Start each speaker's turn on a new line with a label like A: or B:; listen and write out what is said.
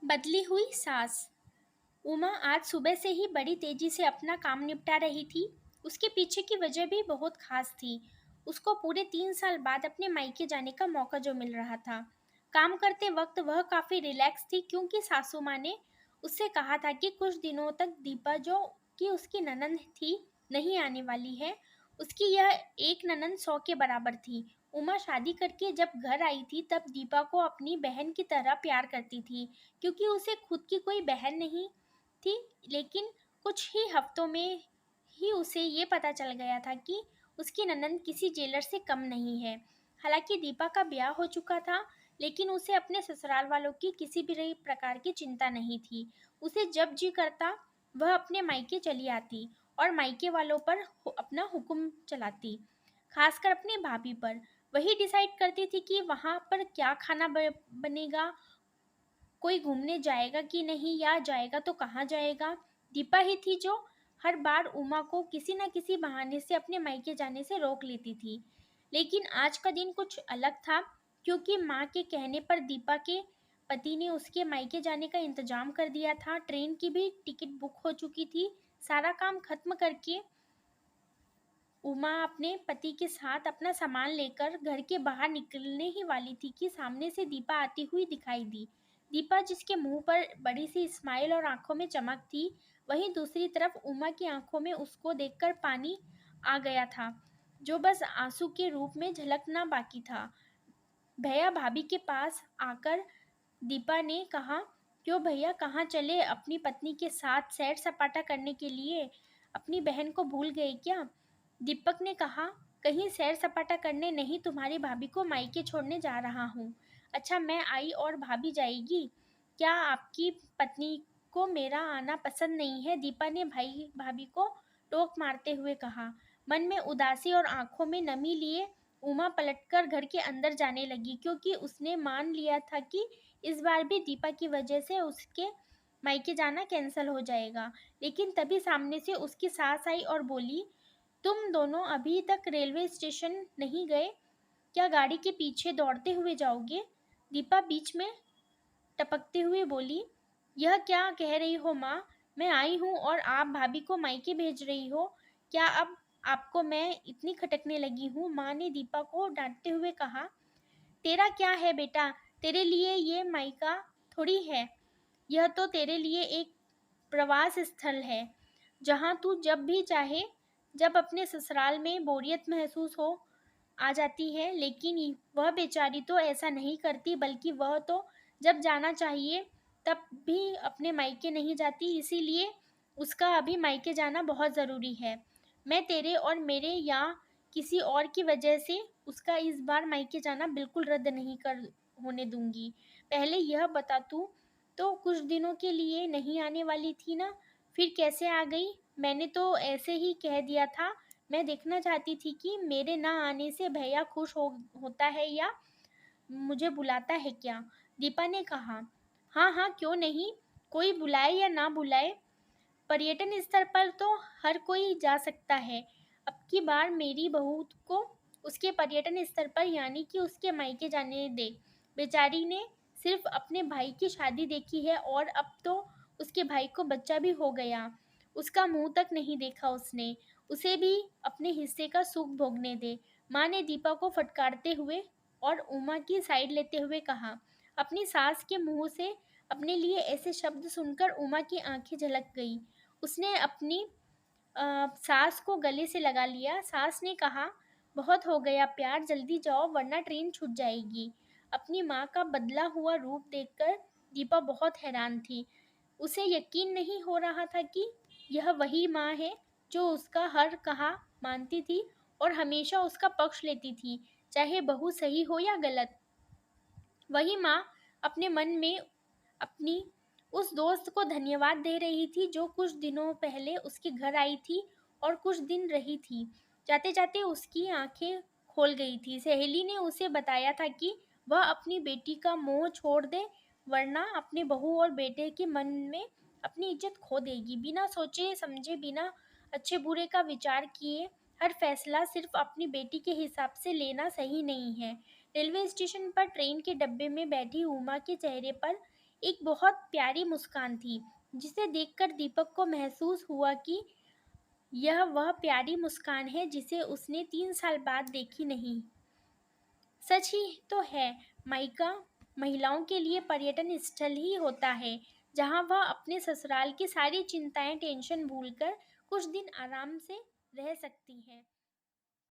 A: बदली हुई सास। उमा आज सुबह से ही बड़ी तेजी से अपना काम निपटा रही थी। उसके पीछे की वजह भी बहुत खास थी। उसको पूरे 3 साल बाद अपने मायके जाने का मौका जो मिल रहा था। काम करते वक्त वह काफी रिलैक्स थी क्योंकि सासू माँ ने उससे कहा था कि कुछ दिनों तक दीपा जो कि उसकी ननंद थी नहीं आने वाली है। उसकी यह एक ननंद 100 के बराबर थी। उमा शादी करके जब घर आई थी तब दीपा को अपनी बहन की तरह प्यार करती थी क्योंकि उसे खुद की कोई बहन नहीं थी। लेकिन कुछ ही हफ्तों में ही उसे ये पता चल गया था कि उसकी ननंद किसी जेलर से कम नहीं है। हालांकि दीपा का ब्याह हो चुका था, लेकिन उसे अपने ससुराल वालों की किसी भी प्रकार की चिंता नहीं थी। उसे जब जी करता वह अपने मायके चली आती और मायके वालों पर अपना हुक्म चलाती, खासकर अपनी भाभी पर। वही डिसाइड करती थी कि वहां पर क्या खाना बनेगा, कोई घूमने जाएगा कि नहीं, या जाएगा तो कहाँ जाएगा। दीपा ही थी जो हर बार उमा को किसी न किसी बहाने से अपने मायके जाने से रोक लेती थी। लेकिन आज का दिन कुछ अलग था क्योंकि माँ के कहने पर दीपा के पति ने उसके मायके जाने का इंतजाम कर दिया था। ट्रेन की भी टिकट बुक हो चुकी थी। सारा काम खत्म करके उमा अपने पति के साथ अपना सामान लेकर घर के बाहर निकलने ही वाली थी कि सामने से दीपा आती हुई दिखाई दी। दीपा जिसके मुंह पर बड़ी सी स्माइल और आंखों में चमक थी, वहीं दूसरी तरफ उमा की आंखों में उसको देखकर पानी आ गया था, जो बस आंसू के रूप में झलकना बाकी था। भैया भाभी के पास आकर दीपा ने कहा, क्यों भैया, कहाँ चले? अपनी पत्नी के साथ सैर सपाटा करने के लिए अपनी बहन को भूल गए क्या? दीपक ने कहा, कहीं सैर सपाटा करने नहीं, तुम्हारी भाभी को मायके छोड़ने जा रहा हूँ। अच्छा, मैं आई और भाभी जाएगी? क्या आपकी पत्नी को मेरा आना पसंद नहीं है? दीपा ने भाई भाभी को टोक मारते हुए कहा। मन में उदासी और आंखों में नमी लिए उमा पलटकर घर के अंदर जाने लगी क्योंकि उसने मान लिया था कि इस बार भी दीपा की वजह से उसके मायके जाना कैंसिल हो जाएगा। लेकिन तभी सामने से उसकी सास आई और बोली, तुम दोनों अभी तक रेलवे स्टेशन नहीं गए? क्या गाड़ी के पीछे दौड़ते हुए जाओगे? दीपा बीच में टपकते हुए बोली, यह क्या कह रही हो माँ? मैं आई हूँ और आप भाभी को मायके भेज रही हो? क्या अब आपको मैं इतनी खटकने लगी हूँ? माँ ने दीपा को डांटते हुए कहा। तेरा क्या है बेटा, तेरे लिए ये मायका थोड़ी है। यह तो तेरे लिए एक प्रवास स्थल है जहाँ तू जब भी चाहे, जब अपने ससुराल में बोरियत महसूस हो, आ जाती है। लेकिन वह बेचारी तो ऐसा नहीं करती, बल्कि वह तो जब जाना चाहिए तब भी अपने मायके नहीं जाती। इसीलिए उसका अभी मायके जाना बहुत ज़रूरी है। मैं तेरे और मेरे या किसी और की वजह से उसका इस बार मायके जाना बिल्कुल रद्द नहीं कर होने दूंगी। पहले यह बता, तू तो कुछ दिनों के लिए नहीं आने वाली थी ना? फिर कैसे आ गई? मैंने तो ऐसे ही कह दिया था। मैं देखना चाहती थी कि मेरे ना आने से भैया खुश होता है या मुझे बुलाता है क्या? दीपा ने कहा। हाँ हाँ, क्यों नहीं, कोई बुलाए या ना बुलाए, पर्यटन स्थल पर तो हर कोई जा सकता है। अब की बार मेरी बहू को उसके पर्यटन स्थल पर यानी कि उसके मायके जाने दे। बेचारी ने सिर्फ अपने भाई की शादी देखी है और अब तो उसके भाई को बच्चा भी हो गया। उसका मुंह तक नहीं देखा उसने। उसे भी अपने हिस्से का सुख भोगने दे। माँ ने दीपा को फटकारते हुए और उमा की साइड लेते हुए कहा। अपनी सास के मुंह से अपने लिए ऐसे शब्द सुनकर उमा की आंखें झलक गई। उसने अपनी सास को गले से लगा लिया। सास ने कहा, बहुत हो गया प्यार, जल्दी जाओ वरना ट्रेन छूट जाएगी। अपनी माँ का बदला हुआ रूप देखकर दीपा बहुत हैरान थी। उसे यकीन नहीं हो रहा था कि यह वही माँ है जो उसका हर कहा मानती थी और हमेशा उसका पक्ष लेती थी, चाहे बहू सही हो या गलत। वही माँ अपने मन में अपनी उस दोस्त को धन्यवाद दे रही थी जो कुछ दिनों पहले उसके घर आई थी और कुछ दिन रही थी। जाते जाते उसकी आंखें खोल गई थी। सहेली ने उसे बताया था कि वह अपनी बेटी का मोह छोड़ दे, वरना अपने बहू और बेटे के मन में अपनी इज्जत खो देगी। बिना सोचे समझे, बिना अच्छे बुरे का विचार किए हर फैसला सिर्फ अपनी बेटी के हिसाब से लेना सही नहीं है। रेलवे स्टेशन पर ट्रेन के डब्बे में बैठी उमा के चेहरे पर एक बहुत प्यारी मुस्कान थी, जिसे देखकर दीपक को महसूस हुआ कि यह वह प्यारी मुस्कान है जिसे उसने 3 साल बाद देखी नहीं। सच ही तो है, मायका महिलाओं के लिए पर्यटन स्थल ही होता है, जहाँ वह अपने ससुराल की सारी चिंताएं टेंशन भूलकर कुछ दिन आराम से रह सकती हैं।